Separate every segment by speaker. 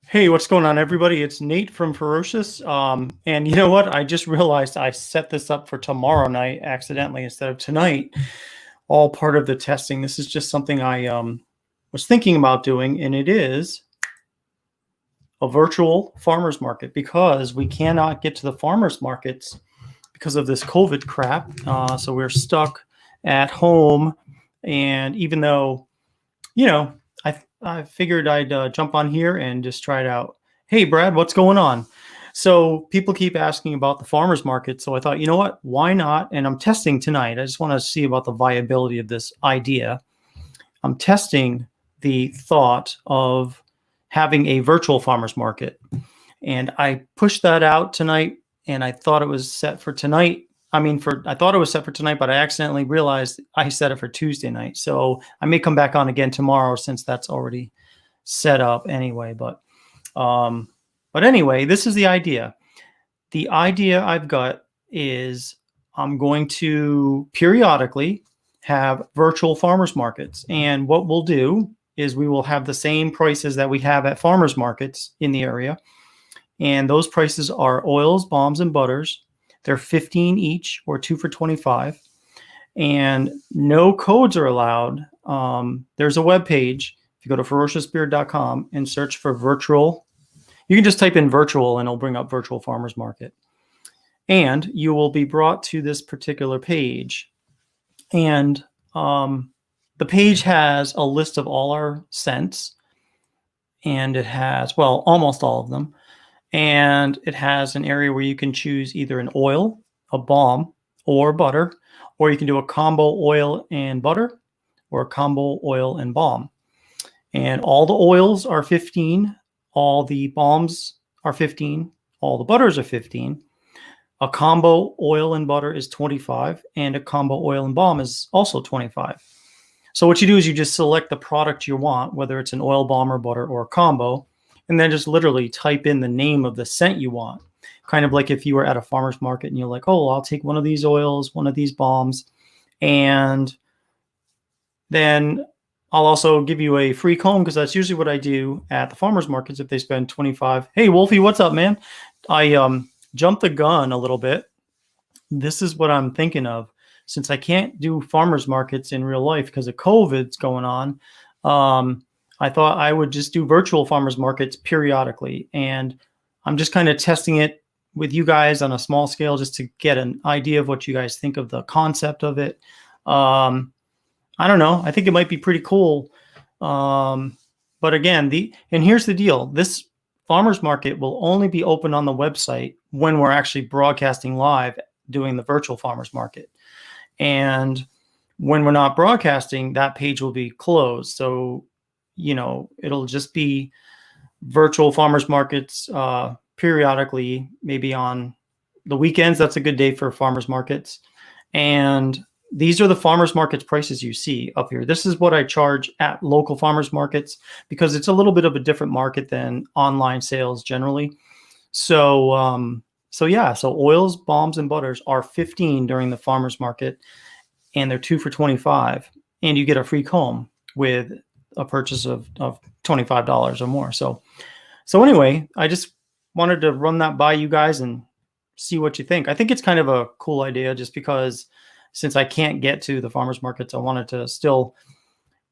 Speaker 1: Hey, what's going on, everybody? It's Nate from Ferocious. And you know what? I just realized I set this up for tomorrow night accidentally instead of tonight. All part of the testing. This is just something I was thinking about doing, and it is a virtual farmers market because we cannot get to the farmers markets because of this COVID crap. So we're stuck at home, and even though, you know, I figured I'd jump on here and just try it out. Hey, Brad, what's going on? So people keep asking about the farmers market. So I thought, you know what? Why not? And I'm testing tonight. I just want to see about the viability of this idea. I'm testing the thought of having a virtual farmers market. And I pushed that out tonight, and I thought it was set for tonight. I thought it was set for tonight, but I accidentally realized I set it for Tuesday night. So I may come back on again tomorrow since that's already set up anyway. But anyway, this is the idea. The idea I've got is I'm going to periodically have virtual farmers markets. And what we'll do is we will have the same prices that we have at farmers markets in the area. And those prices are oils, balms, and butters. They're 15 each, or 2 for 25. And no codes are allowed. There's a web page. If you go to ferociousbeard.com and search for virtual, you can just type in virtual and it'll bring up virtual farmers market. And you will be brought to this particular page. And the page has a list of all our scents. And it has, well, almost all of them. And it has an area where you can choose either an oil, a balm, or butter, or you can do a combo oil and butter or a combo oil and balm. And all the oils are 15, all the balms are 15, all the butters are 15. A combo oil and butter is 25, and a combo oil and balm is also 25. So what you do is you just select the product you want, whether it's an oil, balm, or butter, or a combo, and then just literally type in the name of the scent you want. Kind of like if you were at a farmer's market and you're like, oh, I'll take one of these oils, one of these balms, and then I'll also give you a free comb, because that's usually what I do at the farmer's markets if they spend 25. Hey, Wolfie, what's up, man? I jumped the gun a little bit. This is what I'm thinking of. Since I can't do farmers markets in real life because of COVID's going on, I thought I would just do virtual farmers markets periodically. And I'm just kind of testing it with you guys on a small scale just to get an idea of what you guys think of the concept of it. I don't know. I think it might be pretty cool. But again, and here's the deal. This farmers market will only be open on the website when we're actually broadcasting live doing the virtual farmers market. And when we're not broadcasting, that page will be closed. So, it'll just be virtual farmers markets periodically, maybe on the weekends. That's a good day for farmers markets. And these are the farmers markets prices you see up here. This is what I charge at local farmers markets because it's a little bit of a different market than online sales generally. So oils, balms, and butters are 15 during the farmers market, and they're 2 for 25, and you get a free comb with a purchase of $25 or more. So anyway, I just wanted to run that by you guys and see what you think. I think it's kind of a cool idea just because since I can't get to the farmers markets, I wanted to still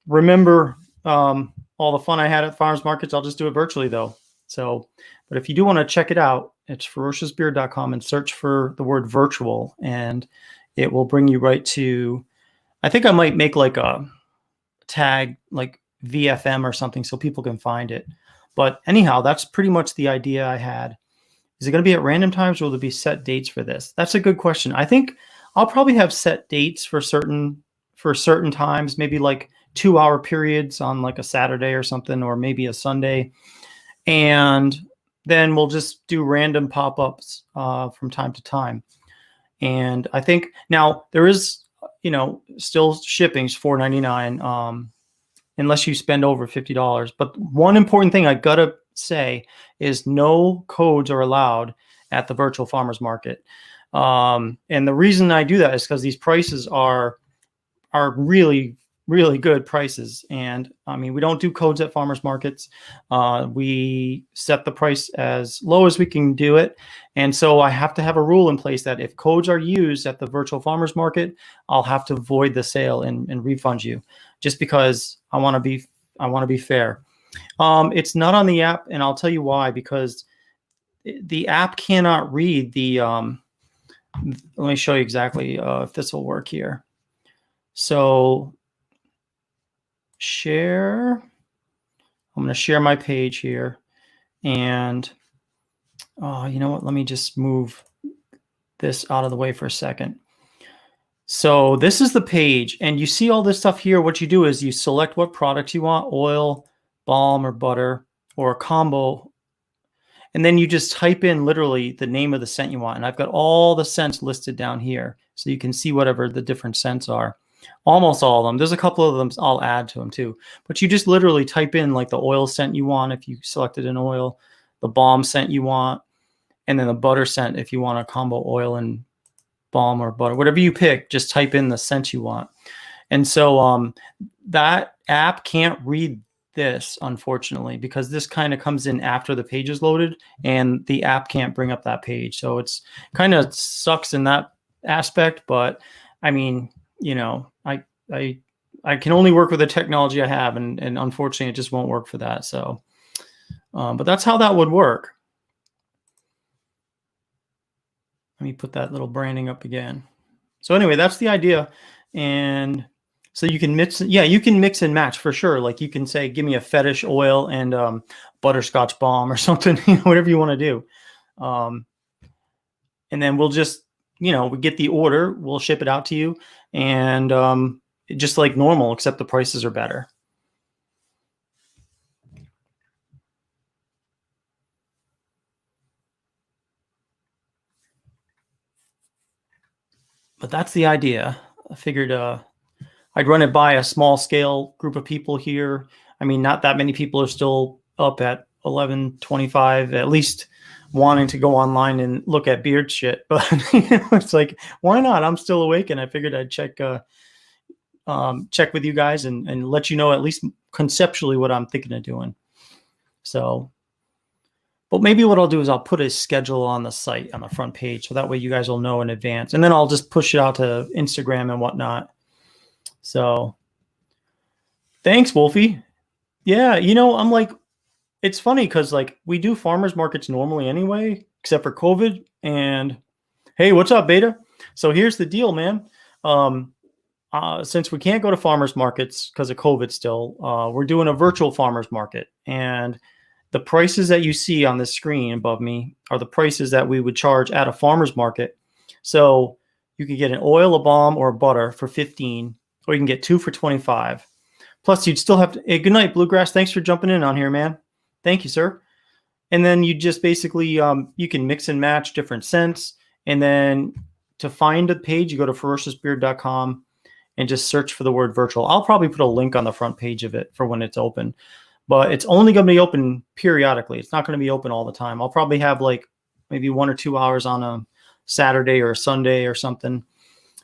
Speaker 1: remember all the fun I had at farmers markets. I'll just do it virtually though. So, but if you do want to check it out, it's ferociousbeard.com and search for the word virtual, and it will bring you right to, I think I might make like a tag like VFM or something so people can find it. But anyhow, that's pretty much the idea I had. Is it going to be at random times, or will there be set dates for this? That's a good question. I think I'll probably have set dates for certain times, maybe like 2-hour periods on like a Saturday or something, or maybe a Sunday. And then we'll just do random pop-ups from time to time. And I think now there is, still shipping's $4.99 unless you spend over $50. But one important thing I gotta say is no codes are allowed at the virtual farmers market. And the reason I do that is because these prices are really really good prices. And I mean, we don't do codes at farmers markets. We set the price as low as we can do it. And so I have to have a rule in place that if codes are used at the virtual farmers market, I'll have to void the sale and refund you, just because I want to be fair. It's not on the app, and I'll tell you why, because the app cannot read the, let me show you exactly if this will work here. So share, I'm going to share my page here, and you know what, let me just move this out of the way for a second. So this is the page, and you see all this stuff here. What you do is you select what product you want, oil, balm, or butter, or a combo. And then you just type in literally the name of the scent you want. And I've got all the scents listed down here, so you can see whatever the different scents are. Almost all of them. There's a couple of them I'll add to them too. But you just literally type in like the oil scent you want if you selected an oil, the balm scent you want, and then the butter scent if you want a combo oil and balm or butter. Whatever you pick, just type in the scent you want. And so that app can't read this, unfortunately, because this kind of comes in after the page is loaded, and the app can't bring up that page. So it's kind of sucks in that aspect. But I mean, you know, I can only work with the technology I have, and unfortunately it just won't work for that. So but that's how that would work. Let me put that little branding up again. So anyway, that's the idea. And so you can mix, yeah, you can mix and match for sure. Like you can say, give me a fetish oil and butterscotch balm or something, you know, whatever you want to do. And then we'll just, you know, we get the order, we'll ship it out to you, and just like normal, except the prices are better. But that's the idea. I figured I'd run it by a small scale group of people here. I mean, not that many people are still up at 11:25, at least wanting to go online and look at beard shit. But you know, it's like, why not? I'm still awake, and I figured I'd check with you guys and let you know at least conceptually what I'm thinking of doing. So, but maybe what I'll do is I'll put a schedule on the site on the front page, so that way you guys will know in advance, and then I'll just push it out to Instagram and whatnot. So thanks, Wolfie. Yeah, you know, I'm like, it's funny because like we do farmers markets normally anyway, except for COVID. And hey, what's up, Beta? So here's the deal, man. Since we can't go to farmers markets because of COVID still, we're doing a virtual farmers market. And the prices that you see on the screen above me are the prices that we would charge at a farmers market. So you can get an oil, a balm, or a butter for 15, or you can get 2 for 25. Plus, you'd still have to. Hey, good night, Bluegrass. Thanks for jumping in on here, man. Thank you, sir. And then you just basically you can mix and match different scents. And then to find a page, you go to ferociousbeard.com and just search for the word virtual. I'll probably put a link on the front page of it for when it's open, but it's only going to be open periodically. It's not going to be open all the time. I'll probably have like maybe 1 or 2 hours on a Saturday or a Sunday or something.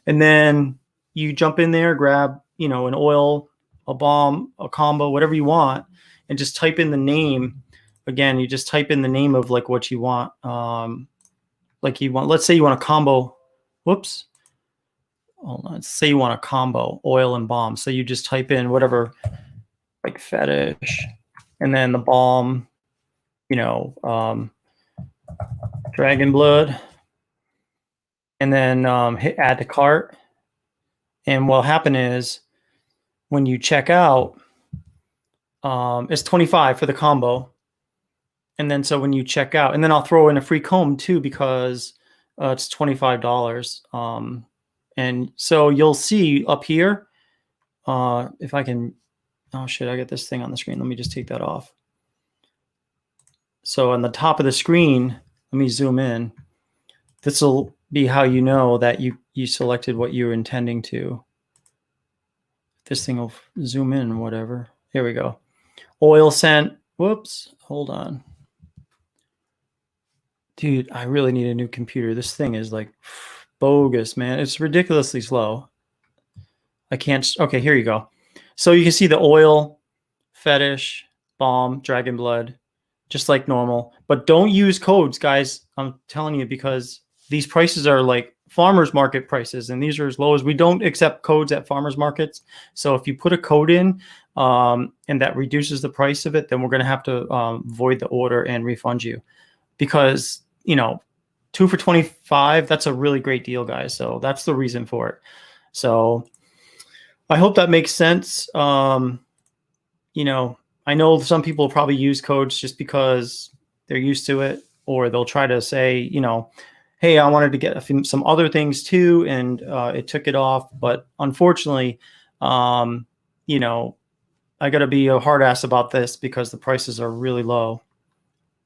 Speaker 1: And then you jump in there, grab, you know, an oil, a balm, a combo, whatever you want, and just type in the name. Again, you just type in the name of like what you want. Like you want, let's say you want a combo. Whoops. Hold on. Let's say you want a combo, oil and balm. So you just type in whatever, like fetish, and then the balm, you know, dragon blood, and then hit add to cart. And what'll happen is when you check out, it's 25 for the combo. And then so when you check out, and then I'll throw in a free comb too, because it's $25. And so you'll see up here, if I can, oh shit, I got this thing on the screen. Let me just take that off. So on the top of the screen, let me zoom in. This will be how you know that you selected what you were intending to. This thing will zoom in, whatever. Here we go. Oil scent. Whoops, hold on. Dude, I really need a new computer. This thing is like bogus, man. It's ridiculously slow. I can't. Okay, here you go. So you can see the oil, Fetish, Balm, Dragon Blood, just like normal. But don't use codes, guys. I'm telling you, because these prices are like farmers market prices, and these are as low as we don't accept codes at farmers markets. So if you put a code in and that reduces the price of it, then we're going to have to void the order and refund you, because, you know, 2 for $25, that's a really great deal, guys. So that's the reason for it. So I hope that makes sense. You know, I know some people probably use codes just because they're used to it, or they'll try to say, you know, hey, I wanted to get some other things too, and it took it off. But unfortunately, you know, I got to be a hard ass about this because the prices are really low,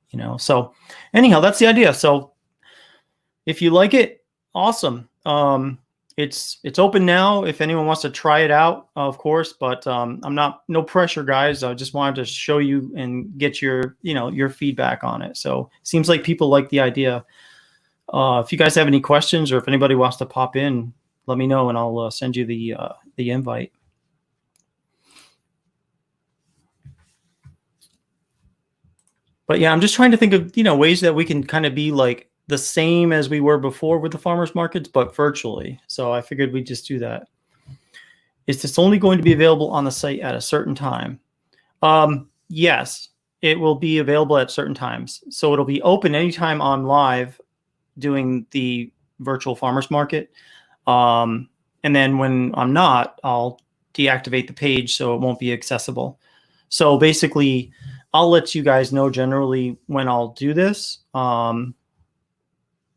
Speaker 1: you know. So anyhow, that's the idea. So if you like it, awesome. It's open now if anyone wants to try it out, of course, but no pressure, guys. I just wanted to show you and get your, you know, your feedback on it. So seems like people like the idea. If you guys have any questions, or if anybody wants to pop in, let me know and I'll send you the invite. But yeah, I'm just trying to think of, you know, ways that we can kind of be like the same as we were before with the farmers markets, but virtually. So I figured we'd just do that. Is this only going to be available on the site at a certain time? Yes, it will be available at certain times. So it'll be open anytime I'm live doing the virtual farmers market. And then when I'm not, I'll deactivate the page so it won't be accessible. So basically, I'll let you guys know generally when I'll do this.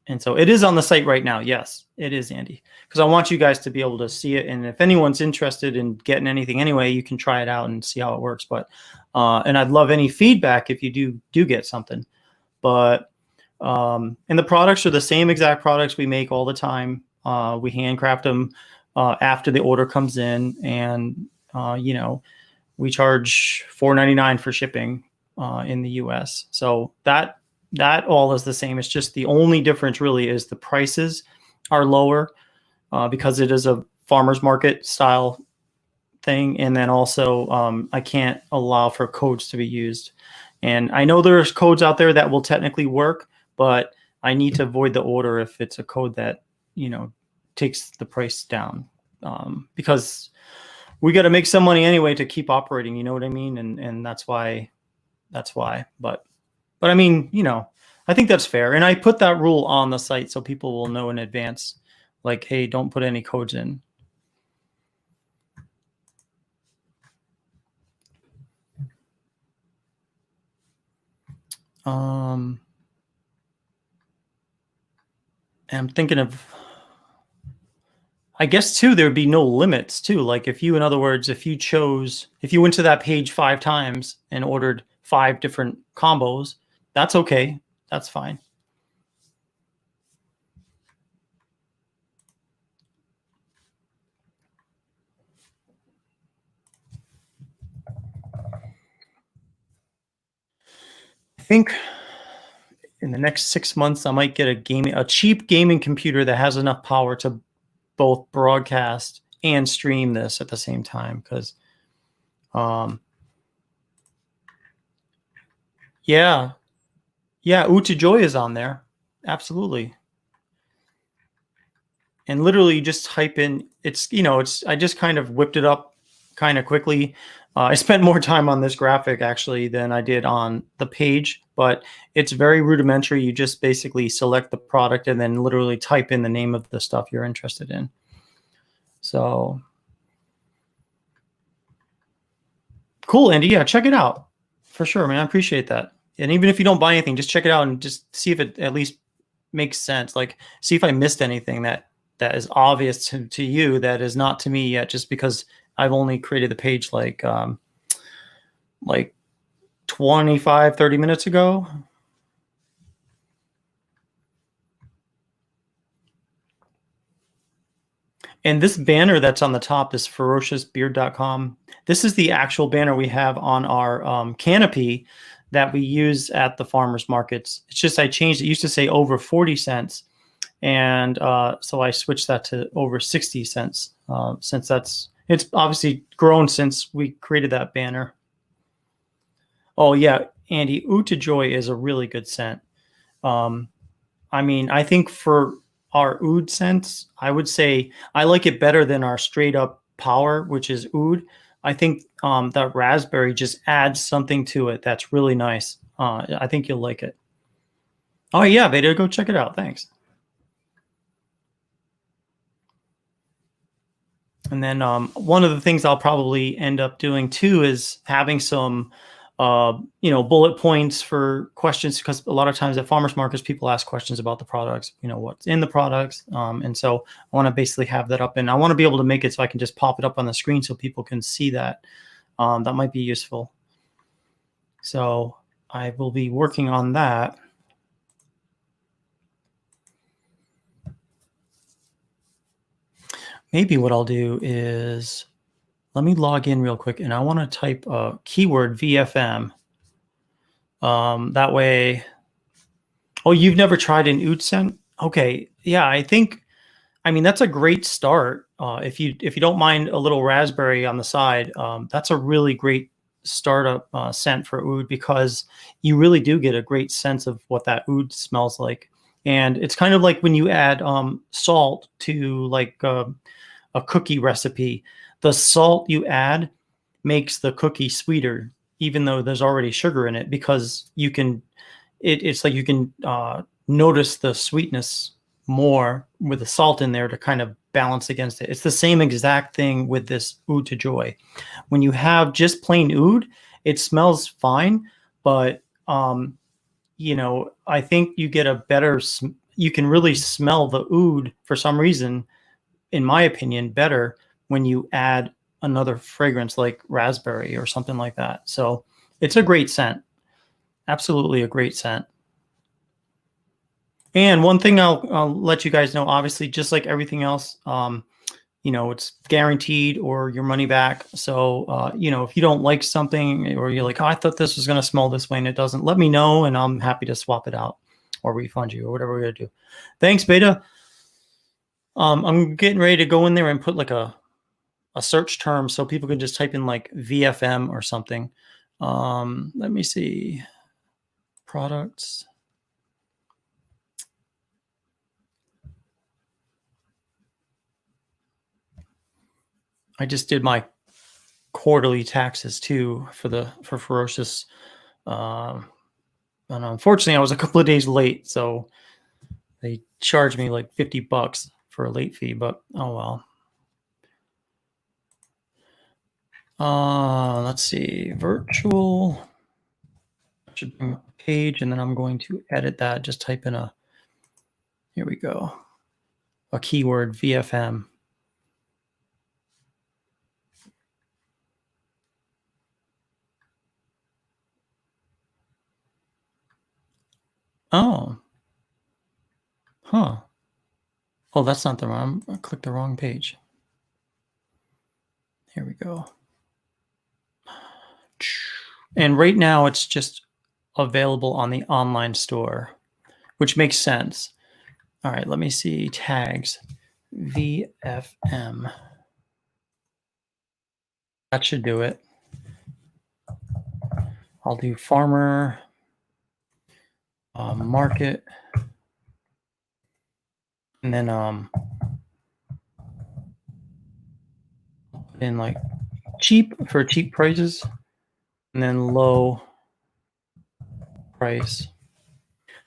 Speaker 1: And so it is on the site right now. Yes, it is, Andy, because I want you guys to be able to see it. And if anyone's interested in getting anything anyway, you can try it out and see how it works. But and I'd love any feedback if you do get something. But and the products are the same exact products we make all the time. We handcraft them after the order comes in, and you know, we charge $4.99 for shipping in the US. So that all is the same. It's just the only difference really is the prices are lower because it is a farmer's market style thing. And then also I can't allow for codes to be used. And I know there's codes out there that will technically work, but I need to void the order if it's a code that, you know, takes the price down because we got to make some money anyway to keep operating. You know what I mean? And that's why. But I mean, you know, I think that's fair. And I put that rule on the site so people will know in advance, like, hey, don't put any codes in. I'm thinking of, I guess too, there'd be no limits too. Like if you, in other words, if you went to that page 5 times and ordered 5 different combos, that's okay. That's fine. I think in the next 6 months, I might get a cheap gaming computer that has enough power to both broadcast and stream this at the same time. Because, yeah, Utajoy is on there, absolutely. And literally, just type in. It's, you know, I just kind of whipped it up kind of quickly. I spent more time on this graphic actually than I did on the page, but it's very rudimentary. You just basically select the product and then literally type in the name of the stuff you're interested in. So cool, Andy. Yeah, check it out for sure, man. I appreciate that. And even if you don't buy anything, just check it out and just see if it at least makes sense. Like, see if I missed anything that is obvious to you that is not to me yet, just because I've only created the page like 25, 30 minutes ago. And this banner that's on the top is ferociousbeard.com. This is the actual banner we have on our canopy that we use at the farmers markets. It's just I changed it. It used to say over 40 cents. And so I switched that to over 60 cents since that's It's obviously grown since we created that banner. Oh yeah, Andy, Oud de Joy is a really good scent. I mean, I think for our oud scents, I would say I like it better than our straight up power, which is oud. I think that raspberry just adds something to it that's really nice. I think you'll like it. Oh yeah, Veda, go check it out. Thanks. And then one of the things I'll probably end up doing too is having some, bullet points for questions, because a lot of times at farmers markets, people ask questions about the products, what's in the products. And so I want to basically have that up, and I want to be able to make it so I can just pop it up on the screen so people can see that. That might be useful. So I will be working on that. Maybe what I'll do is, let me log in real quick, and I want to type a keyword VFM. That way, oh, you've never tried an oud scent? Okay, yeah, I mean, that's a great start. If you don't mind a little raspberry on the side, that's a really great startup scent for oud, because you really do get a great sense of what that oud smells like. And it's kind of like when you add salt to like a cookie recipe. The salt you add makes the cookie sweeter, even though there's already sugar in it, because you can, it's like you can notice the sweetness more with the salt in there to kind of balance against it. It's the same exact thing with this Oud de Joy. When you have just plain oud, it smells fine, but I think you get a better, you can really smell the oud for some reason, in my opinion, better when you add another fragrance like raspberry or something like that. So it's a great scent. Absolutely a great scent. And one thing I'll let you guys know, obviously, just like everything else, it's guaranteed or your money back. So, if you don't like something, or you're like, oh, I thought this was going to smell this way and it doesn't, let me know and I'm happy to swap it out or refund you or whatever we're going to do. Thanks, Beta. I'm getting ready to go in there and put like a search term so people can just type in like VFM or something. Let me see. Products. I just did my quarterly taxes too for Ferocious. And unfortunately I was a couple of days late, so they charged me like $50 for a late fee, but oh well. Let's see, virtual should bring up a page, and then I'm going to edit that. Just type in here we go, a keyword VFM. Oh, huh. Oh, that's not the wrong, I clicked the wrong page. Here we go. And right now it's just available on the online store, which makes sense. All right, let me see tags. VFM. That should do it. I'll do farmer, market, and then in like cheap for cheap prices, and then low price.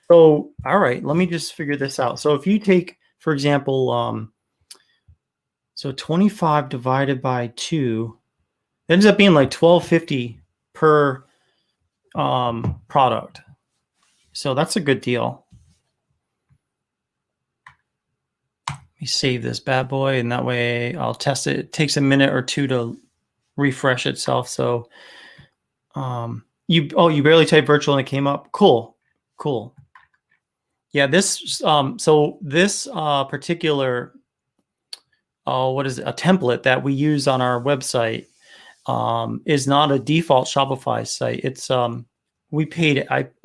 Speaker 1: So, all right, let me just figure this out. So if you take, for example, so 25 divided by 2, it ends up being like $12.50 per product. So that's a good deal. Let me save this bad boy, and that way I'll test it. It takes a minute or two to refresh itself. So you barely typed virtual and it came up. Cool. Yeah, this so this particular what is it, a template that we use on our website is not a default Shopify site. It's I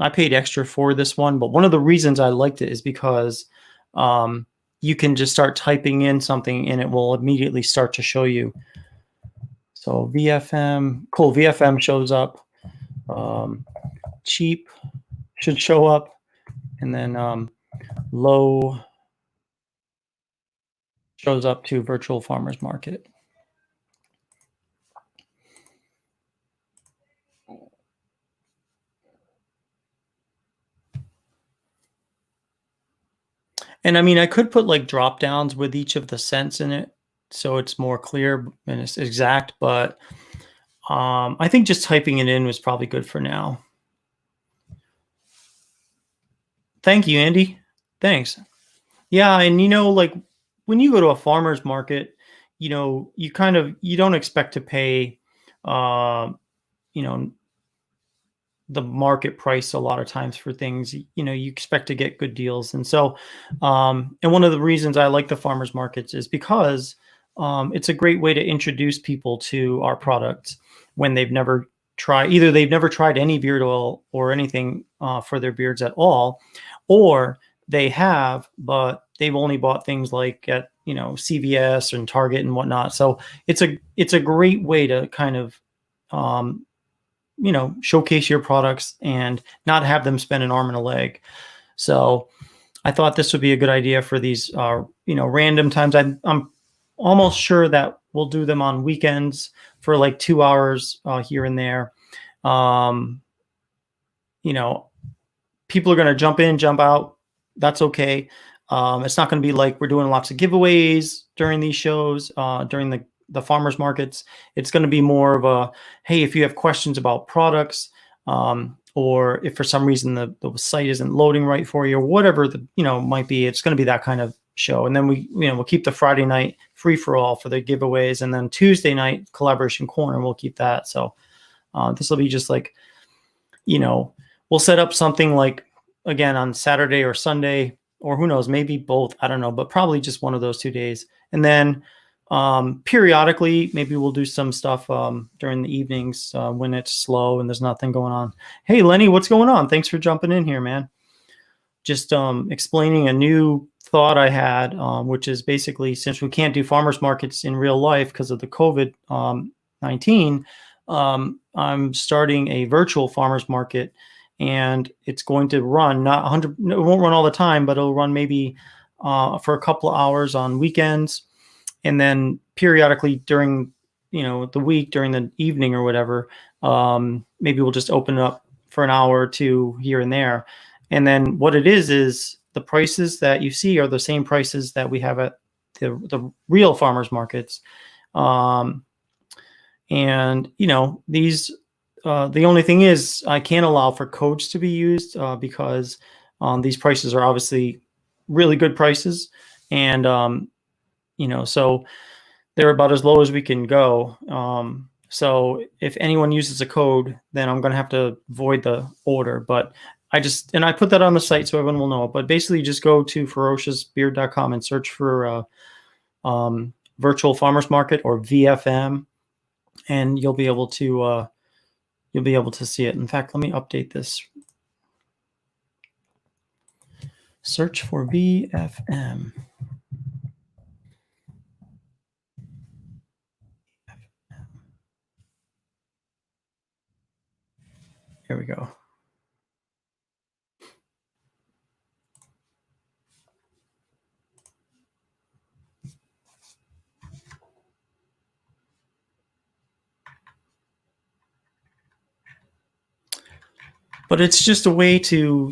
Speaker 1: paid extra for this one, but one of the reasons I liked it is because you can just start typing in something and it will immediately start to show you So VFM, cool. VFM shows up. Cheap should show up, and then low shows up to virtual farmers market. And I mean, I could put like drop downs with each of the cents in it, so it's more clear and it's exact. But I think just typing it in was probably good for now. Thank you, Andy. Thanks. Yeah, and like when you go to a farmer's market, you you don't expect to pay, uh, you know, the market price a lot of times for things. You expect to get good deals, and so, and one of the reasons I like the farmers markets is because it's a great way to introduce people to our products when they've never tried. Either they've never tried any beard oil or anything for their beards at all, or they have, but they've only bought things like at CVS and Target and whatnot. So it's a great way to kind of showcase your products and not have them spend an arm and a leg. So I thought this would be a good idea for these random times. I'm almost sure that we'll do them on weekends for like 2 hours here and there. People are going to jump in, jump out. That's okay. It's not going to be like we're doing lots of giveaways during these shows, during the farmers markets. It's going to be more of a, hey, if you have questions about products, or if for some reason the site isn't loading right for you, or whatever might be, it's going to be that kind of show. And then we'll keep the Friday night free for all for the giveaways, and then Tuesday night collaboration corner, we'll keep that. So this will be just like, we'll set up something like, again, on Saturday or Sunday, or who knows, maybe both. I don't know, but probably just one of those 2 days. And then periodically, maybe we'll do some stuff during the evenings when it's slow and there's nothing going on. Hey, Lenny, what's going on? Thanks for jumping in here, man. Just explaining a new thought I had, which is basically, since we can't do farmers markets in real life because of the COVID-19, I'm starting a virtual farmers market, and it's going to run not 100. It won't run all the time, but it'll run maybe for a couple of hours on weekends, and then periodically during the week, during the evening or whatever, maybe we'll just open it up for an hour or two here and there. And then what it is the prices that you see are the same prices that we have at the real farmers markets. And these the only thing is I can't allow for codes to be used because these prices are obviously really good prices, and so they're about as low as we can go. So if anyone uses a code, then I'm going to have to void the order. But I put that on the site so everyone will know. But basically, just go to ferociousbeard.com and search for virtual farmers market, or VFM, and you'll be able to see it. In fact, let me update this. Search for VFM. Here we go. But it's just a way to,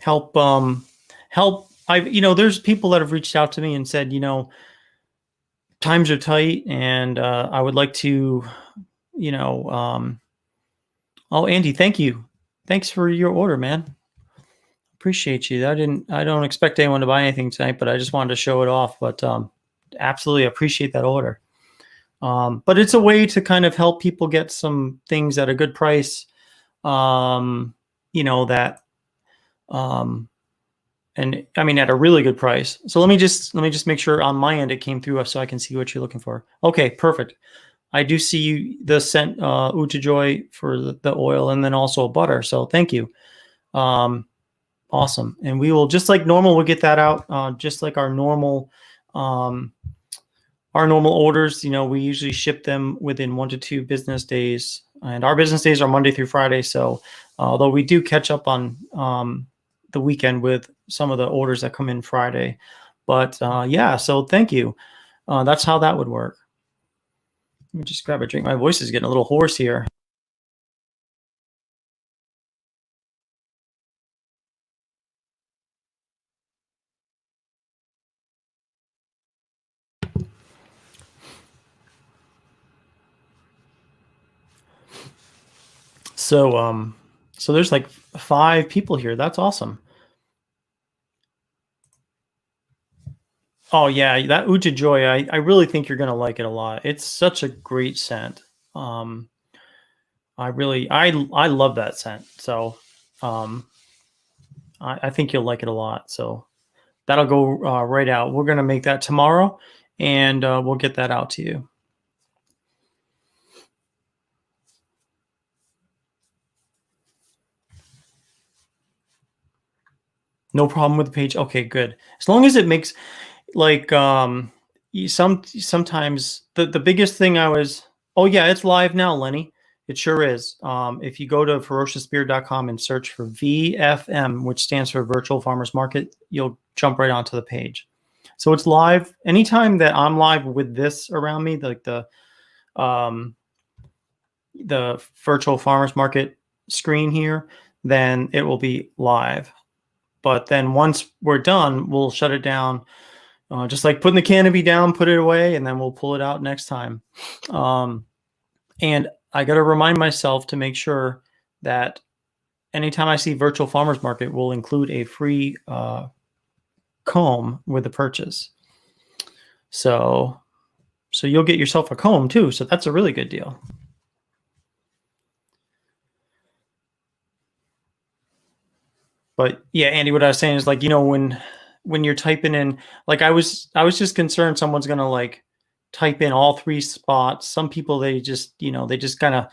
Speaker 1: help. There's people that have reached out to me and said, times are tight, and I would like to, oh, Andy, thank you. Thanks for your order, man. Appreciate you. I don't expect anyone to buy anything tonight, but I just wanted to show it off. But absolutely appreciate that order. But it's a way to kind of help people get some things at a good price. And I mean, at a really good price. So let me just make sure on my end it came through so I can see what you're looking for. Okay, perfect. I do see the scent Utajoy for the oil, and then also butter. So thank you. Awesome. And we will, just like normal, we'll get that out just like our normal our normal orders, we usually ship them within 1 to 2 business days, and our business days are Monday through Friday. So, although we do catch up on the weekend with some of the orders that come in Friday, but yeah. So thank you. That's how that would work. Let me just grab a drink. My voice is getting a little hoarse here. So, so there's like 5 people here. That's awesome. Oh yeah, that Uja Joy, I really think you're gonna like it a lot. It's such a great scent. Um, I love that scent. So, um, I think you'll like it a lot. So that'll go right out. We're gonna make that tomorrow, and we'll get that out to you. No problem with the page. Okay, good. As long as it makes like sometimes the biggest thing I was. Oh yeah, it's live now, Lenny. It sure is. If you go to ferociousbeard.com and search for VFM, which stands for Virtual Farmers Market, you'll jump right onto the page. So it's live. Anytime that I'm live with this around me, like um, the Virtual Farmers Market screen here, then it will be live. But then once we're done, we'll shut it down. Just like putting the canopy down, put it away, and then we'll pull it out next time. And I got to remind myself to make sure that anytime I see Virtual Farmers Market, we'll include a free comb with the purchase. So you'll get yourself a comb too. So that's a really good deal. But yeah, Andy, what I was saying is like, when you're typing in, like I was just concerned someone's gonna like type in all 3 spots. Some people they just kind of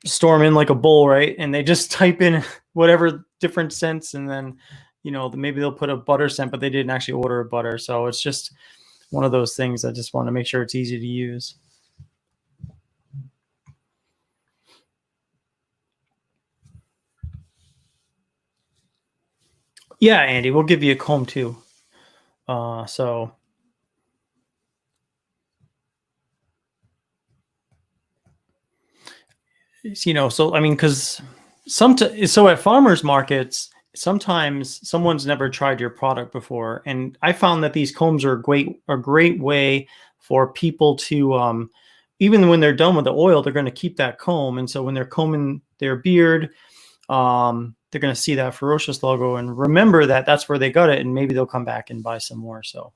Speaker 1: storm in like a bull, right? And they just type in whatever different scents, and then maybe they'll put a butter scent, but they didn't actually order a butter. So it's just one of those things. I just want to make sure it's easy to use. Yeah, Andy, we'll give you a comb too. So so I mean, because so at farmers markets, sometimes someone's never tried your product before, and I found that these combs are a great way for people to even when they're done with the oil, they're going to keep that comb, and so when they're combing their beard, they're going to see that Ferocious logo and remember that that's where they got it, and maybe they'll come back and buy some more. So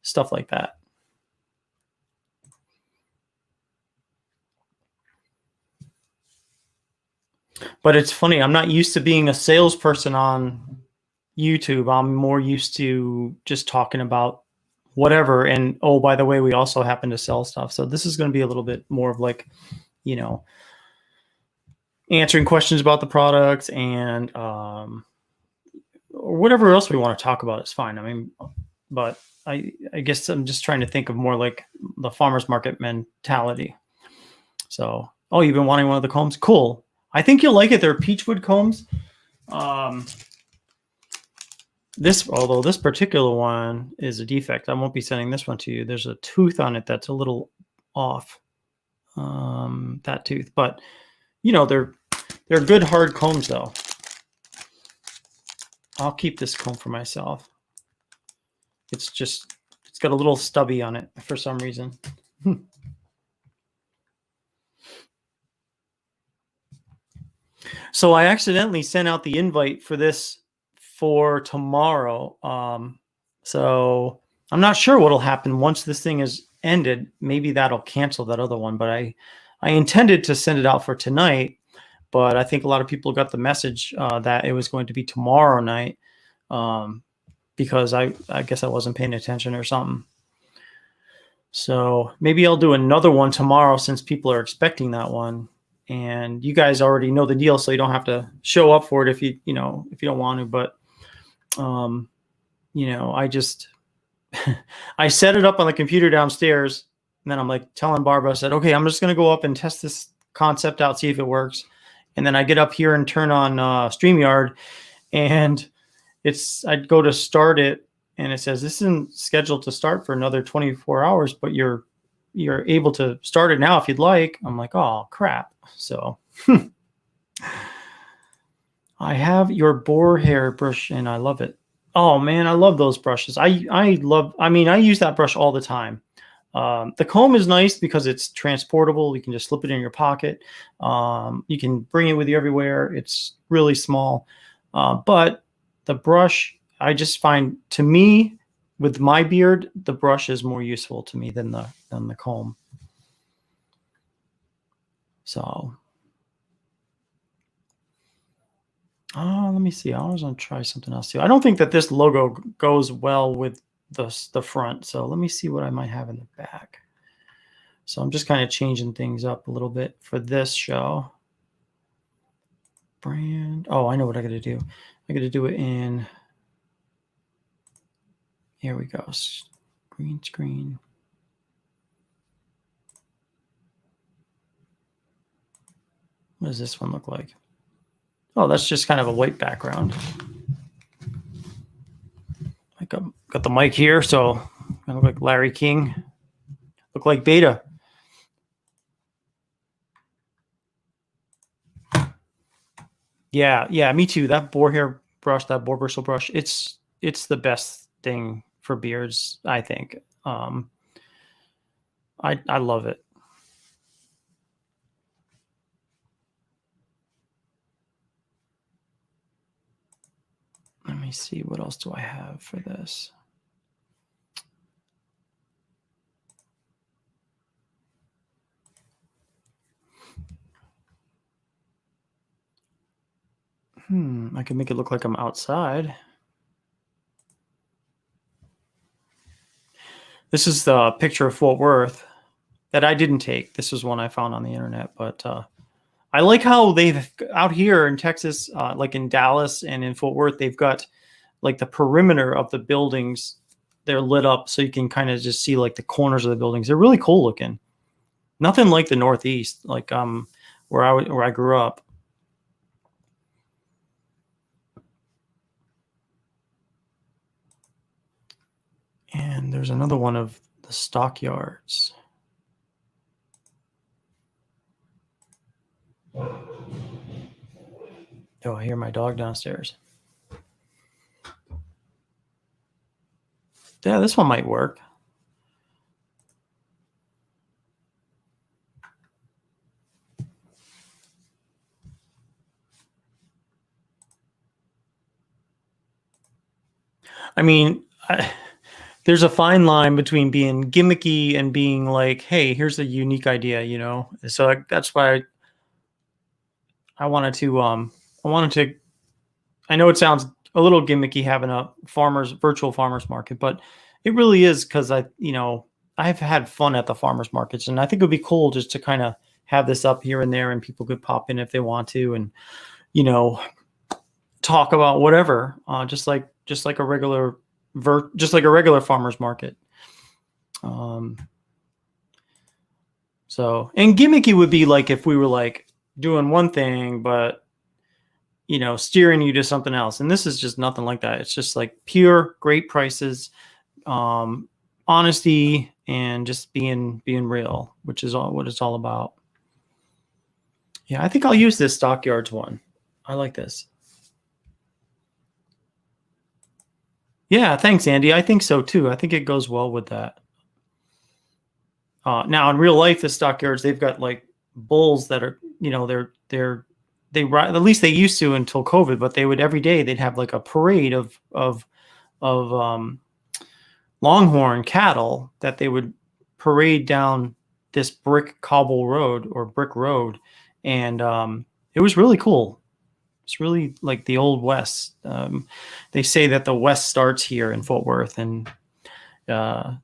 Speaker 1: stuff like that. But it's funny, I'm not used to being a salesperson on YouTube. I'm more used to just talking about whatever. And oh, by the way, we also happen to sell stuff. So this is going to be a little bit more of like, answering questions about the products and or whatever else we want to talk about is fine. I mean, but I guess I'm just trying to think of more like the farmers market mentality. So, oh, you've been wanting one of the combs? Cool. I think you'll like it. They're peachwood combs. Although this particular one is a defect, I won't be sending this one to you. There's a tooth on it that's a little off. That tooth, but they're good hard combs though. I'll keep this comb for myself. It's got a little stubby on it for some reason. So I accidentally sent out the invite for this for tomorrow. So I'm not sure what'll happen once this thing is ended. Maybe that'll cancel that other one, but I intended to send it out for tonight, but I think a lot of people got the message that it was going to be tomorrow night because I guess I wasn't paying attention or something. So maybe I'll do another one tomorrow since people are expecting that one. And you guys already know the deal, so you don't have to show up for it if you don't want to. But I just I set it up on the computer downstairs, and then I'm like telling Barbara, I said, okay, I'm just going to go up and test this concept out, see if it works. And then I get up here and turn on StreamYard, and I'd go to start it, and it says this isn't scheduled to start for another 24 hours, but you're able to start it now if you'd like. I'm like, oh crap. So I have your boar hair brush and I love it. Oh man, I love those brushes. I use that brush all the time. The comb is nice because it's transportable. You can just slip it in your pocket. You can bring it with you everywhere. It's really small. But the brush, I just find, to me, with my beard, the brush is more useful to me than the comb. So, let me see. I was going to try something else too. I don't think that this logo goes well with the front. So let me see what I might have in the back. So I'm just kind of changing things up a little bit for this show. Brand. Oh, I know what I got to do. I got to do it in. Here we go. Green screen. What does this one look like? Oh, that's just kind of a white background. I got the mic here, so I look like Larry King. Look like Beta. Yeah, me too. That boar hair brush, that boar bristle brush, it's the best thing for beards, I think. I love it. Let me see, what else do I have for this? I can make it look like I'm outside. This is the picture of Fort Worth that I didn't take. This was one I found on the internet, but I like how they've out here in Texas, like in Dallas and in Fort Worth, they've got like the perimeter of the buildings. They're lit up so you can kind of just see like the corners of the buildings. They're really cool looking. Nothing like the Northeast, like where I grew up. And there's another one of the stockyards. Oh, I hear my dog downstairs. Yeah, this one might work. I mean, there's a fine line between being gimmicky and being like, hey, here's a unique idea, you know? So that's why I wanted to, I know it sounds a little gimmicky having a virtual farmers market, but it really is because I've had fun at the farmers markets, and I think it would be cool just to kind of have this up here and there, and people could pop in if they want to, and talk about whatever, just like a regular farmers market. So, and gimmicky would be like if we were like doing one thing, but steering you to something else. And this is just nothing like that. It's just like pure great prices, honesty, and just being real, which is what it's all about. Yeah, I think I'll use this Stockyards one. I like this. Yeah, thanks, Andy. I think so too. I think it goes well with that. Now in real life, the stockyards, they've got like bulls that are, they ride, at least they used to until COVID, but they would every day they'd have like a parade of longhorn cattle that they would parade down this brick road, and it was really cool. It's really like the old West. They say that the West starts here in Fort Worth, and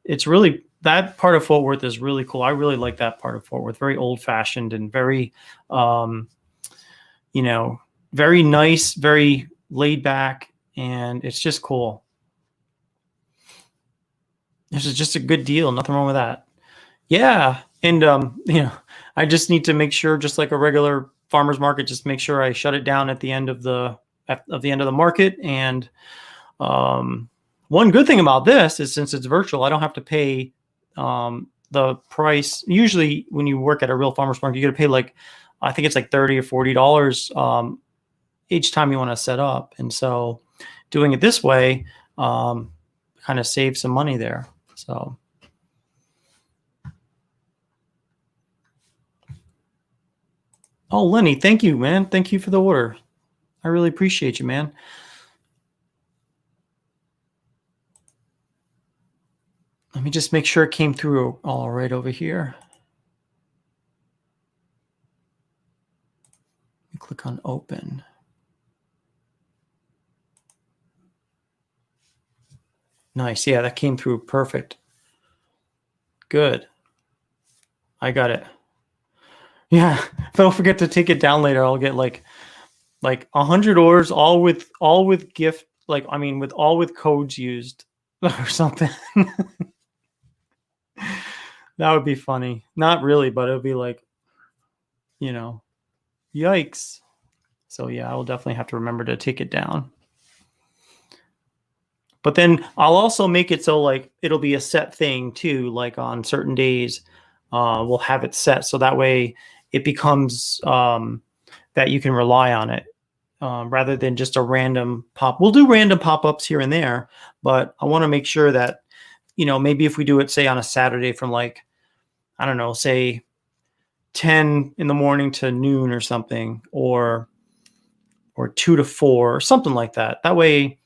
Speaker 1: it's really, that part of Fort Worth is really cool. I really like that part of Fort Worth. Very old fashioned and very, very nice, very laid back, and it's just cool. This is just a good deal. Nothing wrong with that. Yeah. And, I just need to make sure, just like a regular farmer's market, just make sure I shut it down at the end of the market. And, one good thing about this is, since it's virtual, I don't have to pay, the price. Usually when you work at a real farmer's market, you got to pay like, I think it's like $30 or $40, each time you want to set up. And so doing it this way, kind of saves some money there. So. Oh, Lenny, thank you, man. Thank you for the order. I really appreciate you, man. Let me just make sure it came through all right over here. Click on open. Nice. Yeah, that came through perfect. Good. I got it. Yeah. If I don't forget to take it down later, I'll get like 100 orders, all with gift, with codes used or something. That would be funny. Not really, but it would be like, yikes. So yeah, I will definitely have to remember to take it down. But then I'll also make it so like it'll be a set thing too. Like on certain days, we'll have it set so that way it becomes that you can rely on it, rather than just a random pop. We'll do random pop-ups here and there, but I want to make sure that, maybe if we do it, say on a Saturday from like, I don't know, say 10 in the morning to noon or something, or 2 to 4 or something like that. That way,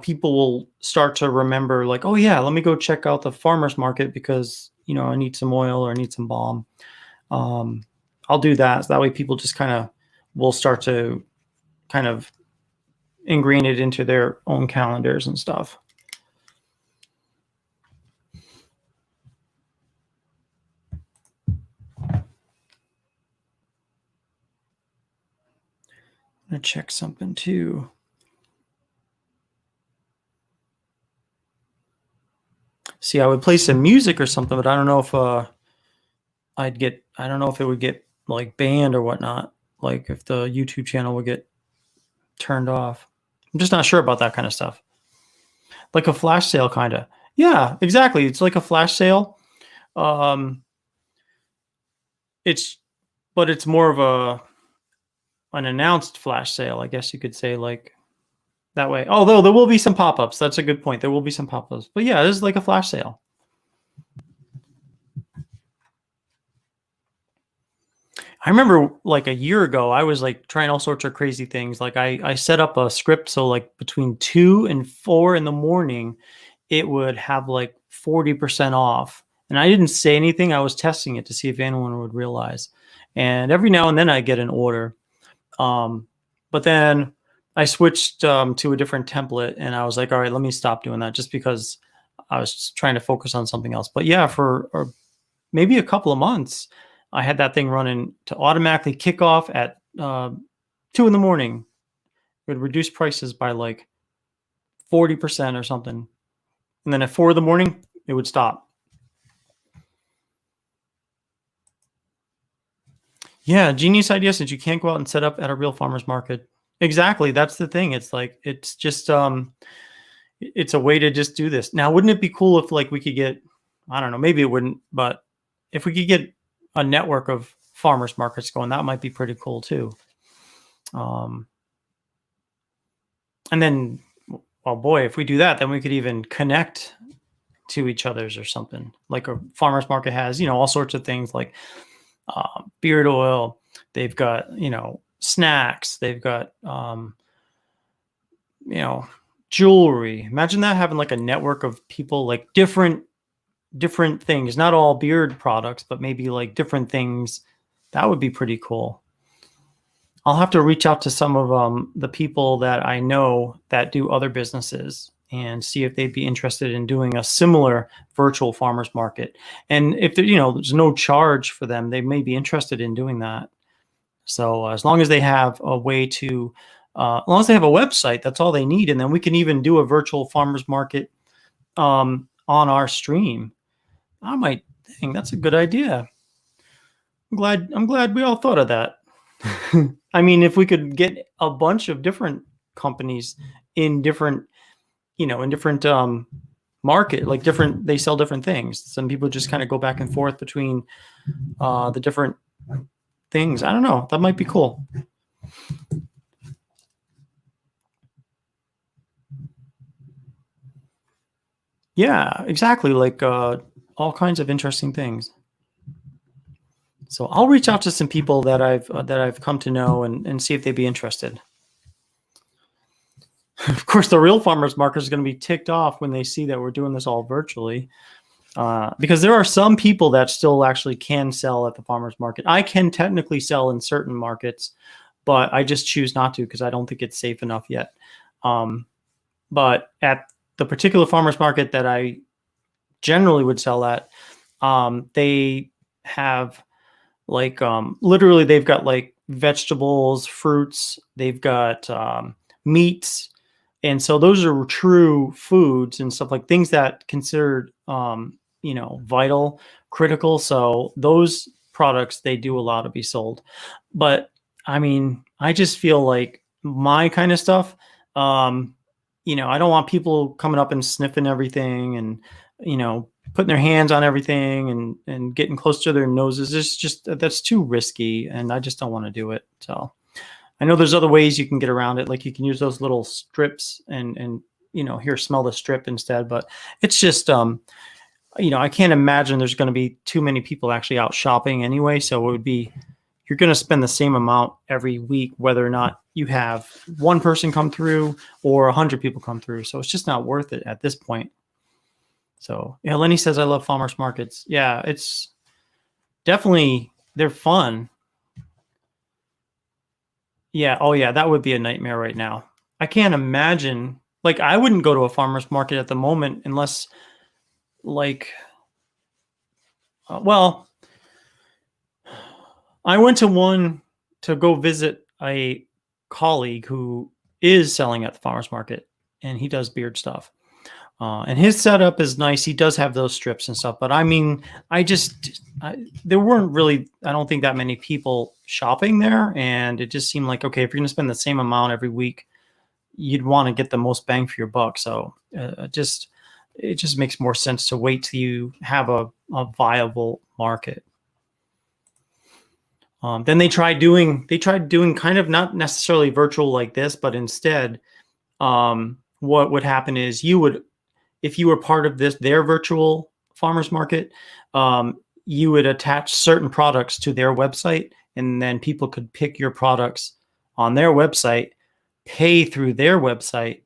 Speaker 1: people will start to remember like, oh yeah, let me go check out the farmer's market because, I need some oil or I need some balm. I'll do that. So that way people just kind of will start to kind of ingrain it into their own calendars and stuff. I'm gonna check something too. See, I would play some music or something, but I don't know if I don't know if it would get like banned or whatnot. Like if the YouTube channel would get turned off. I'm just not sure about that kind of stuff. Like a flash sale, kind of. Yeah, exactly. It's like a flash sale. It's more of an announced flash sale, I guess you could say, like that way. Although there will be some pop-ups. That's a good point. There will be some pop-ups. But yeah, this is like a flash sale. I remember like a year ago, I was like trying all sorts of crazy things. Like I set up a script so like between 2 and 4 in the morning, it would have like 40% off. And I didn't say anything. I was testing it to see if anyone would realize. And every now and then I get an order. But then I switched to a different template, and I was like, all right, let me stop doing that, just because I was trying to focus on something else. But yeah, for maybe a couple of months, I had that thing running to automatically kick off at 2 in the morning. It would reduce prices by like 40% or something. And then at 4 in the morning, it would stop. Yeah, genius idea, since you can't go out and set up at a real farmer's market. Exactly. That's the thing. It's like, it's just, it's a way to just do this. Now, wouldn't it be cool if like we could get, I don't know, maybe it wouldn't, but if we could get a network of farmers markets going, that might be pretty cool too. And then, well, boy, if we do that, then we could even connect to each other's or something. Like a farmers market has, all sorts of things like beard oil. They've got, snacks. They've got, jewelry. Imagine that, having like a network of people, like different things, not all beard products, but maybe like different things. That would be pretty cool. I'll have to reach out to some of the people that I know that do other businesses and see if they'd be interested in doing a similar virtual farmers market. And if there's no charge for them, they may be interested in doing that. So as long as they have a way to, as long as they have a website, that's all they need. And then we can even do a virtual farmers market on on our stream. I might think that's a good idea. I'm glad we all thought of that. I mean, if we could get a bunch of different companies in different, in different market, like different, they sell different things. Some people just kind of go back and forth between the different things. I don't know. That might be cool. Yeah, exactly. Like all kinds of interesting things. So I'll reach out to some people that I've come to know and see if they'd be interested. Of course, the real farmers market is going to be ticked off when they see that we're doing this all virtually, because there are some people that still actually can sell at the farmers market. I can technically sell in certain markets, but I just choose not to because I don't think it's safe enough yet. But at the particular farmers market that I generally would sell at, they have like literally they've got like vegetables, fruits, they've got meats. And so those are true foods and stuff, like things that considered, vital, critical. So those products, they do allow to be sold. But I mean, I just feel like my kind of stuff, I don't want people coming up and sniffing everything and, putting their hands on everything and getting close to their noses. It's just, that's too risky. And I just don't want to do it. So I know there's other ways you can get around it. Like you can use those little strips and here, smell the strip instead. But it's just, I can't imagine there's going to be too many people actually out shopping anyway. So it would be, you're going to spend the same amount every week, whether or not you have one person come through or 100 people come through. So it's just not worth it at this point. So yeah, Lenny says, I love farmers markets. Yeah, it's definitely, they're fun. Yeah. Oh yeah. That would be a nightmare right now. I can't imagine, like, I wouldn't go to a farmer's market at the moment unless like, well, I went to one to go visit a colleague who is selling at the farmer's market and he does beard stuff. And his setup is nice. He does have those strips and stuff, but I mean, there weren't really, I don't think that many people shopping there. And it just seemed like, okay, if you're going to spend the same amount every week, you'd want to get the most bang for your buck. So it just makes more sense to wait till you have a viable market. Then they tried doing kind of not necessarily virtual like this, but instead, what would happen is if you were part of their virtual farmers market, you would attach certain products to their website, and then people could pick your products on their website, pay through their website,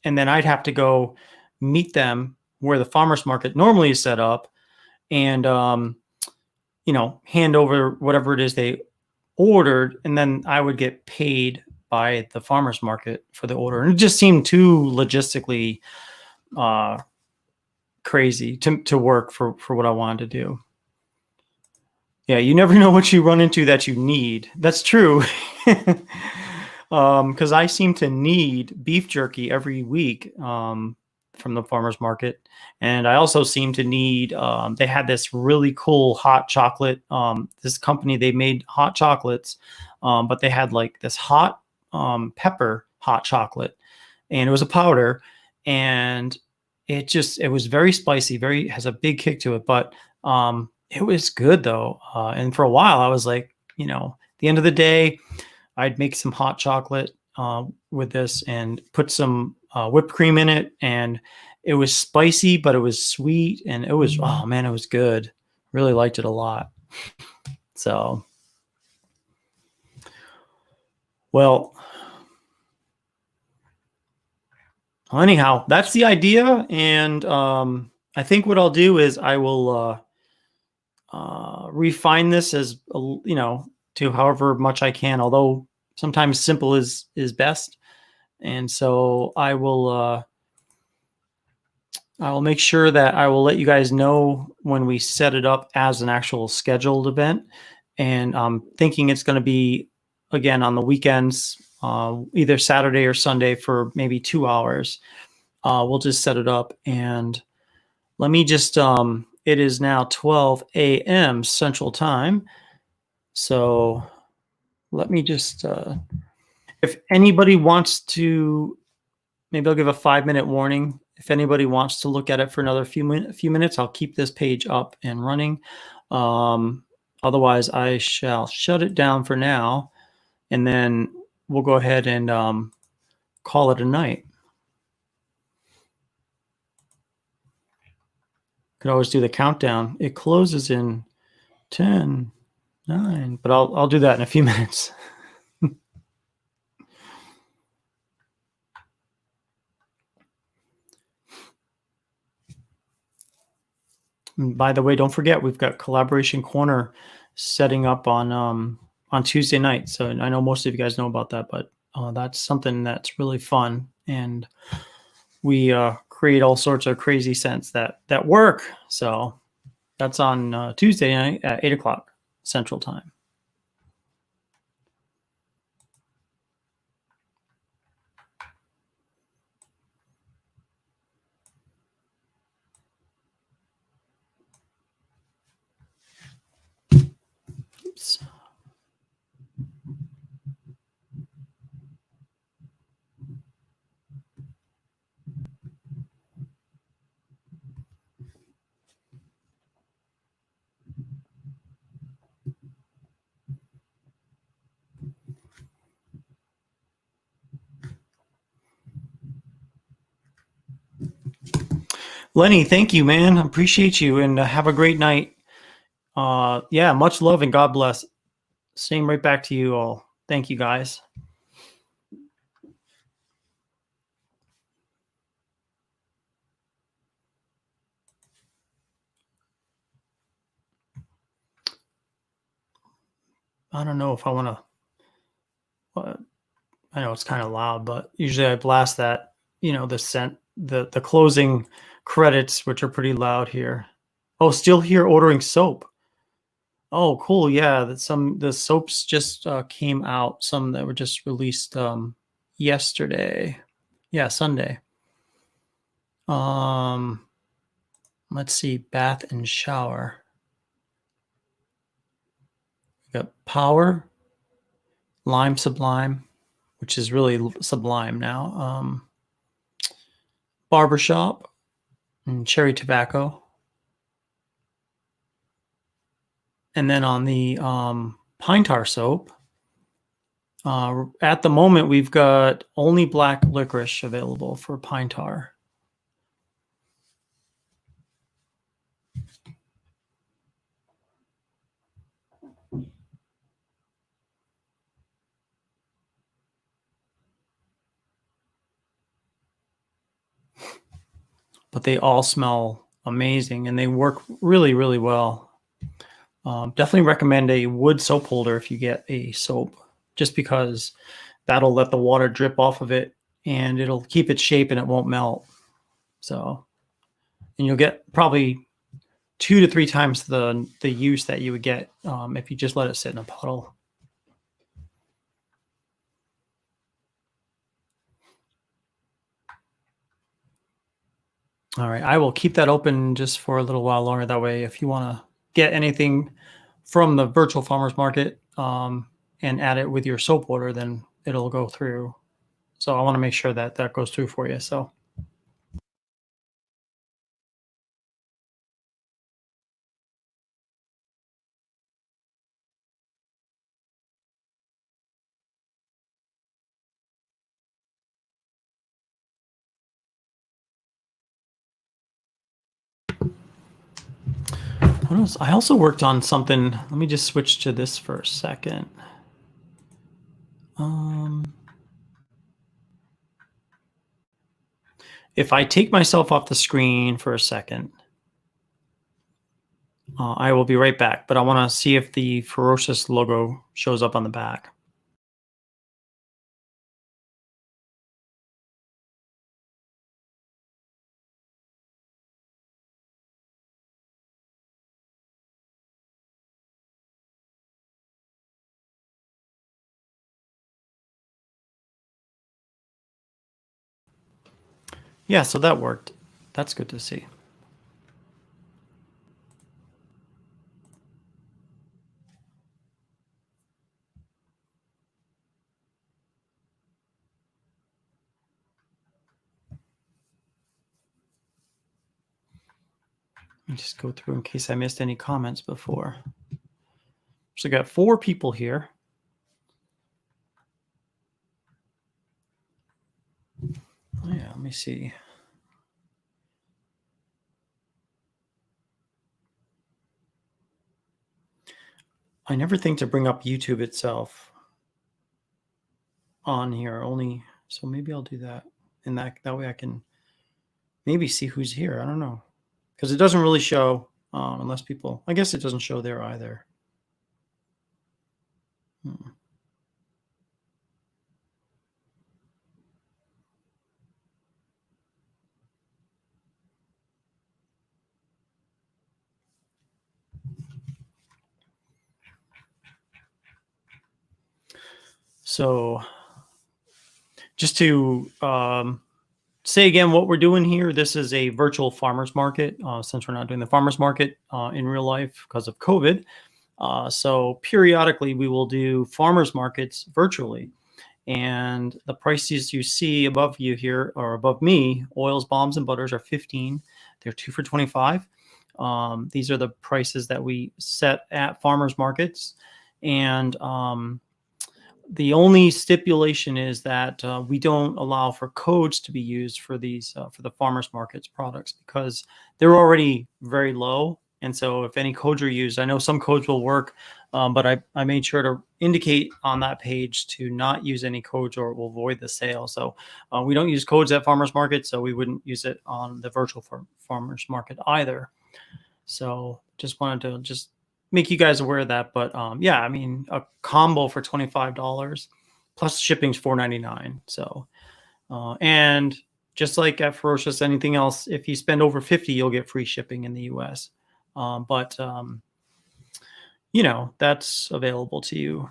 Speaker 1: and then I'd have to go meet them where the farmers market normally is set up and, hand over whatever it is they ordered, and then I would get paid by the farmers market for the order. And it just seemed too logistically crazy to work for what I wanted to do. Yeah, you never know what you run into that you need. That's true. Because I seem to need beef jerky every week from the farmer's market. And I also seem to need, they had this really cool hot chocolate. This company, they made hot chocolates, but they had like this hot pepper hot chocolate. And it was a powder. And it was very spicy, has a big kick to it, but it was good though. And for a while I was like, at the end of the day, I'd make some hot chocolate with this and put some whipped cream in it. And it was spicy, but it was sweet. And it was, oh man, it was good. Really liked it a lot. So, well, anyhow, that's the idea. And I think what I'll do is I will refine this as, to however much I can, although sometimes simple is best. And so I will make sure that I will let you guys know when we set it up as an actual scheduled event. And I'm thinking it's going to be, again, on the weekends, either Saturday or Sunday for maybe 2 hours. We'll just set it up and Let me just, it is now 12 a.m. Central Time. So let me just, if anybody wants to, maybe I'll give a 5-minute warning. If anybody wants to look at it for another few minutes, I'll keep this page up and running. Otherwise, I shall shut it down for now, and then we'll go ahead and call it a night. Could always do the countdown. It closes in 10, 9, but I'll do that in a few minutes. And by the way, don't forget we've got Collaboration Corner setting up on Tuesday night. So I know most of you guys know about that, but that's something that's really fun, and we create all sorts of crazy scents that work. So that's on Tuesday night at 8 o'clock Central Time. Oops. Lenny, thank you, man. Appreciate you, and have a great night. Yeah, much love and God bless. Same right back to you all. Thank you, guys. I don't know if I want to. I know it's kind of loud, but usually I blast that. The scent, the closing credits, which are pretty loud here. Oh, still here ordering soap. Oh, cool. Yeah, the soaps just came out. Some that were just released yesterday. Yeah, Sunday. Let's see, bath and shower. We got Power, Lime Sublime, which is really sublime now. Barbershop and Cherry Tobacco. And then on the pine tar soap, at the moment, we've got only black licorice available for pine tar. But they all smell amazing, and they work really, really well. Definitely recommend a wood soap holder if you get a soap, just because that'll let the water drip off of it, and it'll keep its shape and it won't melt. So, and you'll get probably 2 to 3 times the use that you would get if you just let it sit in a puddle. All right, I will keep that open just for a little while longer. That way, if you want to get anything from the virtual farmers market and add it with your soap order, then it'll go through. So I want to make sure that that goes through for you. So. What else? I also worked on something. Let me just switch to this for a second. If I take myself off the screen for a second, I will be right back. But I want to see if the Ferocious logo shows up on the back. Yeah, so that worked. That's good to see. Let me just go through in case I missed any comments before. So I got 4 people here. Oh, yeah, let me see. I never think to bring up YouTube itself on here only, so maybe I'll do that. And that way I can maybe see who's here. I don't know. Because it doesn't really show unless people, I guess it doesn't show there either. Hmm. So just to say again what we're doing here, this is a virtual farmers market since we're not doing the farmers market in real life because of COVID. So periodically we will do farmers markets virtually. And the prices you see above you here, or above me, oils, balms, and butters are 15. They're 2 for 25. These are the prices that we set at farmers markets. And the only stipulation is that we don't allow for codes to be used for these for the farmers markets products because they're already very low. And so if any codes are used, I know some codes will work, but I made sure to indicate on that page to not use any codes or it will void the sale. So we don't use codes at farmers market, so we wouldn't use it on the virtual farmers market either. So just wanted to just make you guys aware of that. But yeah, I mean, a combo for $25 plus shipping's $4.99. So and just like at Ferocious, anything else, if you spend over 50, you'll get free shipping in the US. But you know, that's available to you.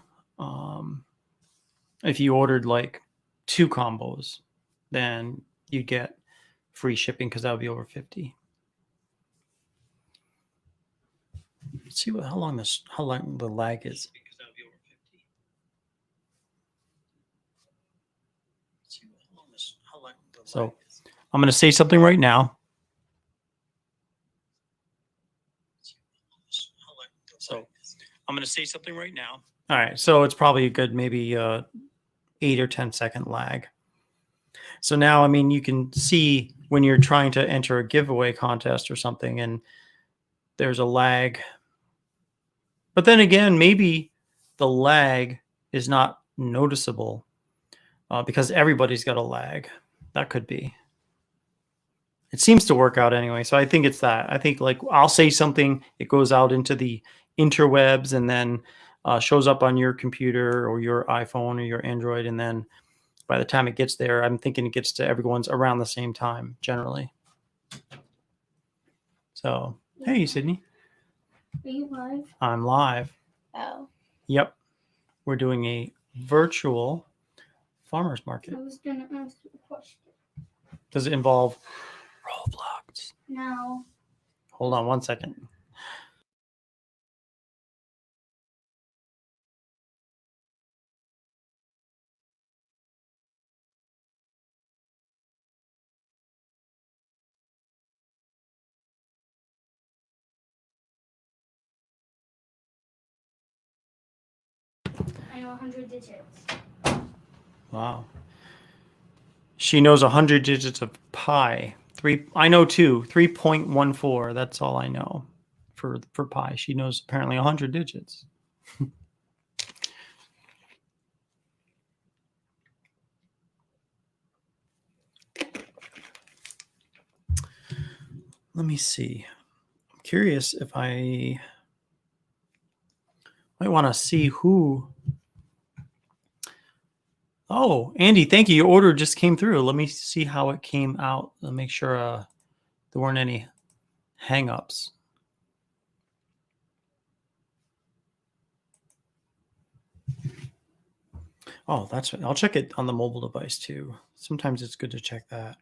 Speaker 1: If you ordered like 2 combos, then you'd get free shipping because that would be over 50. Let's see how long the lag is. So I'm going to say something right now. So I'm going to say something right now. All right. So it's probably a good maybe 8 or 10-second lag. So now, I mean, you can see when you're trying to enter a giveaway contest or something and there's a lag. But then again, maybe the lag is not noticeable because everybody's got a lag. That could be. It seems to work out anyway. So I think it's that. I think like I'll say something, it goes out into the interwebs and then shows up on your computer or your iPhone or your Android. And then by the time it gets there, I'm thinking it gets to everyone's around the same time generally. So, hey, Sydney.
Speaker 2: Are you live?
Speaker 1: I'm live.
Speaker 2: Oh.
Speaker 1: Yep. We're doing a virtual farmers market.
Speaker 2: I was going to ask you a question.
Speaker 1: Does it involve Roblox?
Speaker 2: No.
Speaker 1: Hold on 1 second.
Speaker 2: I know 100 digits.
Speaker 1: Wow. She knows 100 digits of pi. I know 3.14. That's all I know for pi. She knows apparently 100 digits. Let me see. I'm curious if I might want to see who. Oh, Andy, thank you. Your order just came through. Let me see how it came out. Let me make sure there weren't any hang-ups. Oh, that's right. I'll check it on the mobile device too. Sometimes it's good to check that.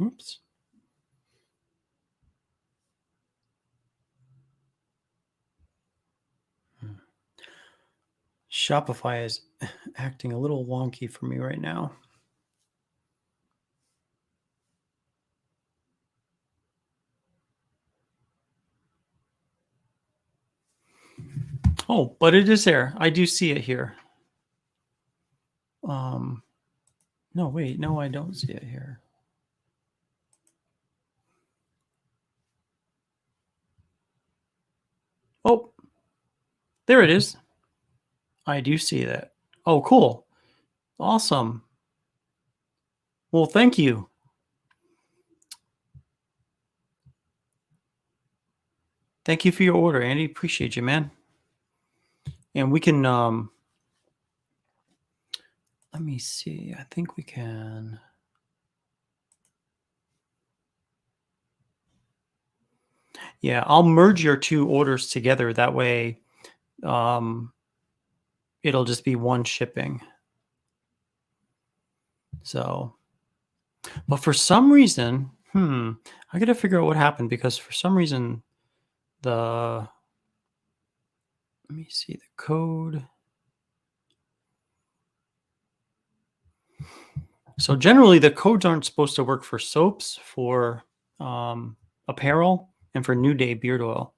Speaker 1: Oops. Shopify is acting a little wonky for me right now. Oh, but it is there. I do see it here. No, wait, no, I don't see it here. Oh, there it is. I do see that. Oh, cool. Awesome. Well, thank you. Thank you for your order, Andy. Appreciate you, man. And we can, let me see. I think we can. Yeah, I'll merge your two orders together. That way, it'll just be one shipping. So, but for some reason, I got to figure out what happened because for some reason, let me see the code. So generally, the codes aren't supposed to work for soaps, for apparel, and for New Day beard oil.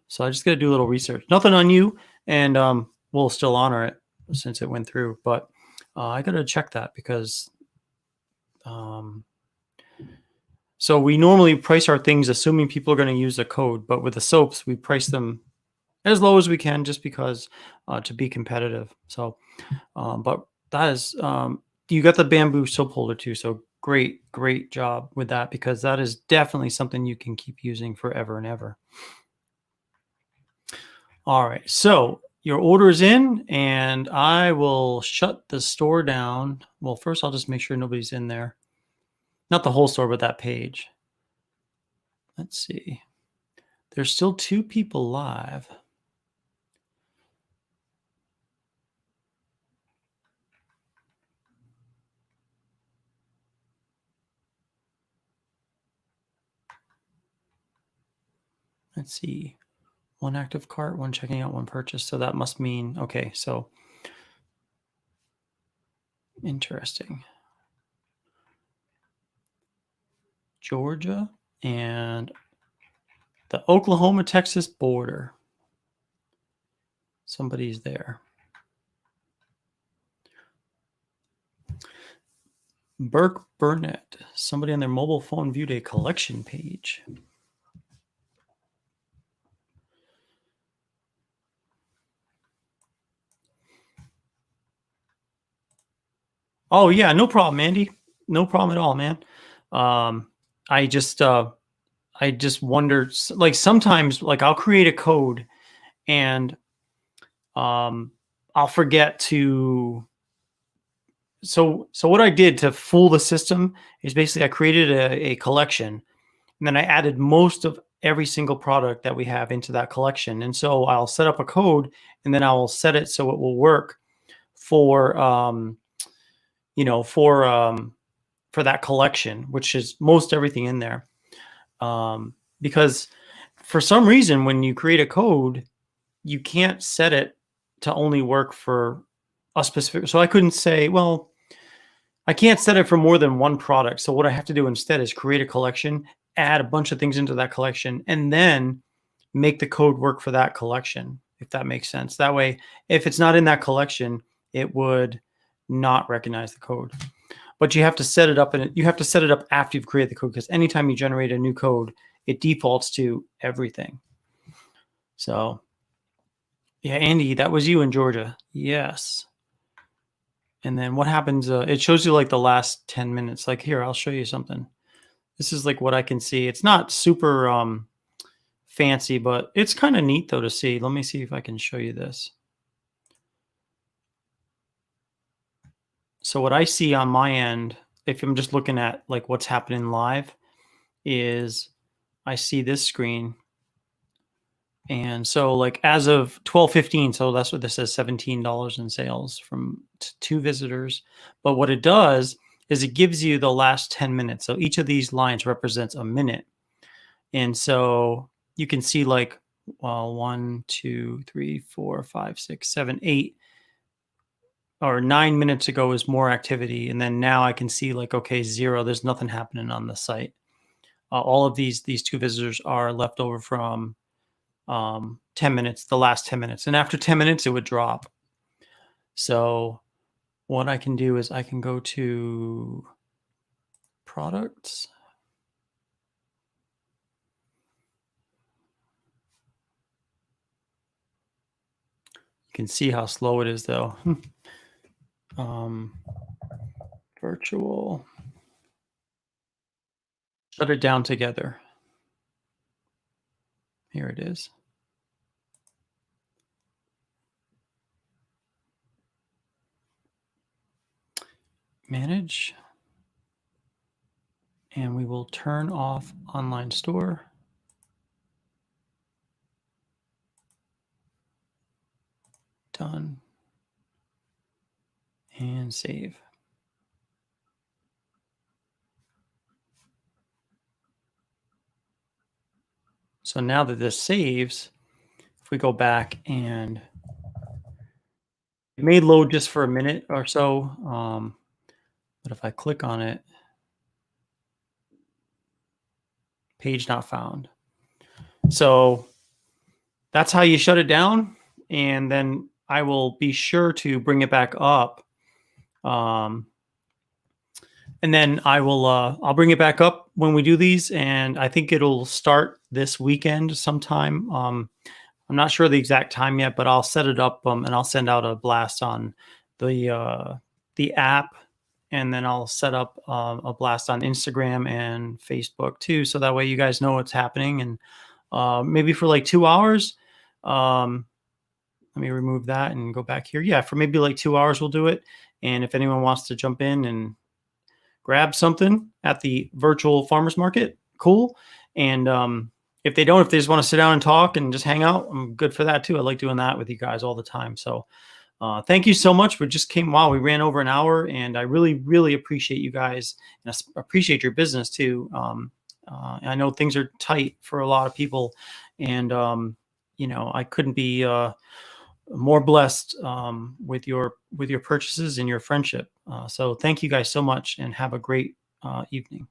Speaker 1: So I just got to do a little research. Nothing on you, and we'll still honor it since it went through. But I got to check that because so we normally price our things assuming people are going to use a code, but with the soaps, we price them as low as we can just because to be competitive. So, but that is you got the bamboo soap holder too. So great job with that because that is definitely something you can keep using forever and ever. All right, so your order is in and I will shut the store down. Well, first I'll just make sure nobody's in there. Not the whole store, but that page. Let's see. There's still 2 people live. Let's see. 1 active cart, 1 checking out, 1 purchase. So that must mean, okay, so interesting. Georgia and the Oklahoma-Texas border. Somebody's there. Burke Burnett. Somebody on their mobile phone viewed a collection page. Oh yeah, no problem, Andy. No problem at all, man. I just wondered, like sometimes, like I'll create a code, and I'll forget to. So what I did to fool the system is basically I created a collection, and then I added most of every single product that we have into that collection. And so I'll set up a code, and then I will set it so it will work for for that collection, which is most everything in there. Because for some reason, when you create a code, you can't set it to only work for a specific. So I couldn't say, well, I can't set it for more than one product. So what I have to do instead is create a collection, add a bunch of things into that collection, and then make the code work for that collection, if that makes sense. That way, if it's not in that collection, it would not recognize the code. But you have to set it up, and you have to set it up after you've created the code, because anytime you generate a new code, it defaults to everything. So yeah, Andy, that was you in Georgia. Yes. And then what happens? It shows you like the last 10 minutes. Like here, I'll show you something. This is like what I can see. It's not super fancy, but it's kind of neat though to see. Let me see if I can show you this. So what I see on my end, if I'm just looking at like what's happening live, is I see this screen. And so like as of 12:15, so that's what this says, $17 in sales from 2 visitors. But what it does is it gives you the last 10 minutes. So each of these lines represents a minute. And so you can see like 1, 2, 3, 4, 5, 6, 7, 8. or 9 minutes ago is more activity. And then now I can see like, okay, 0, there's nothing happening on the site. All of these 2 visitors are left over from 10 minutes, the last 10 minutes. And after 10 minutes, it would drop. So what I can do is I can go to products. You can see how slow it is though. Virtual. Shut it down together. Here it is. Manage. And we will turn off online store. Done. And save. So now that this saves, if we go back and it may load just for a minute or so, but if I click on it, page not found. So that's how you shut it down. And then I will be sure to bring it back up. And then I'll bring it back up when we do these. And I think it'll start this weekend sometime. I'm not sure the exact time yet, but I'll set it up and I'll send out a blast on the app. And then I'll set up a blast on Instagram and Facebook too. So that way you guys know what's happening. And maybe for like 2 hours, let me remove that and go back here. Yeah, for maybe like 2 hours, we'll do it. And if anyone wants to jump in and grab something at the virtual farmers market, cool. And if they don't, if they just want to sit down and talk and just hang out, I'm good for that too. I like doing that with you guys all the time. So thank you so much. We just came, wow, we ran over an hour, and I really, really appreciate you guys, and I appreciate your business too. I know things are tight for a lot of people, and you know, I couldn't be more blessed with your purchases and your friendship. So thank you guys so much, and have a great evening.